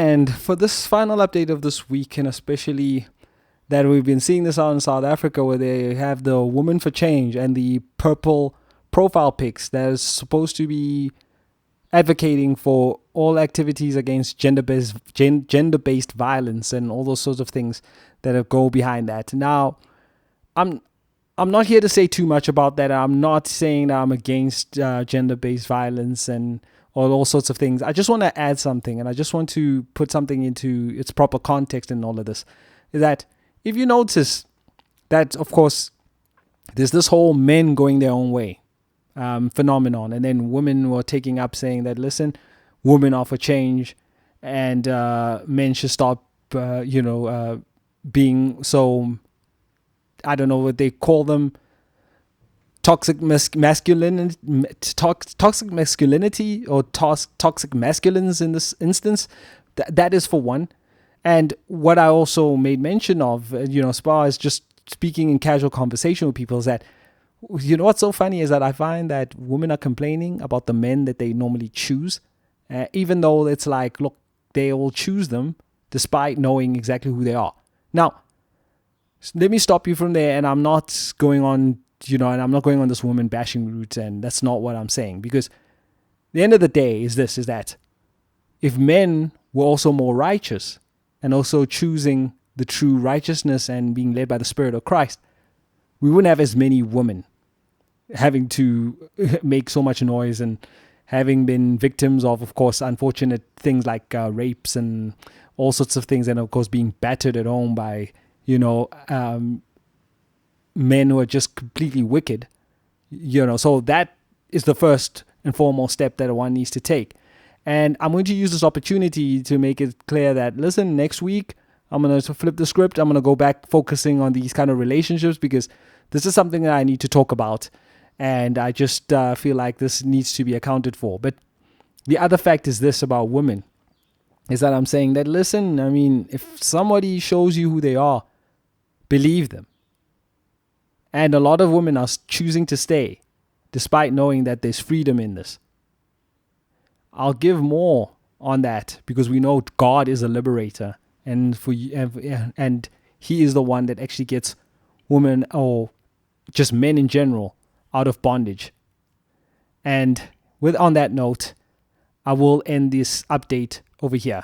And for this final update of this week, and especially that we've been seeing this out in South Africa, where they have the Women for Change and the purple profile pics that is supposed to be advocating for all activities against gender-based violence and all those sorts of things that go behind that. Now, I'm not here to say too much about that. I'm not saying that I'm against gender-based violence and all sorts of things. I just want to add something, and I just want to put something into its proper context in all of this. Is that if you notice that, of course, there's this whole men going their own way phenomenon, and then women were taking up saying that, listen, women are for change, and men should stop, being so, I don't know what they call them, toxic masculinity or toxic masculines in this instance. That is for one. And what I also made mention of, as far as just speaking in casual conversation with people, is that, what's so funny is that I find that women are complaining about the men that they normally choose, even though it's like, look, they will choose them despite knowing exactly who they are. Now, let me stop you from there, and I'm not going on, and I'm not going on this woman bashing route, and that's not what I'm saying, because the end of the day is that if men were also more righteous and also choosing the true righteousness and being led by the Spirit of Christ, we wouldn't have as many women having to make so much noise and having been victims of course, unfortunate things like rapes and all sorts of things, and of course being battered at home by, men who are just completely wicked. So that is the first and foremost step that one needs to take. And I'm going to use this opportunity to make it clear that, listen, next week, I'm going to flip the script. I'm going to go back focusing on these kind of relationships, because this is something that I need to talk about. And I just feel like this needs to be accounted for. But the other fact is this about women, is that I'm saying that, listen, I mean, if somebody shows you who they are, believe them. And a lot of women are choosing to stay, despite knowing that there's freedom in this. I'll give more on that, because we know God is a liberator, and He is the one that actually gets women, or just men in general, out of bondage. And on that note, I will end this update over here.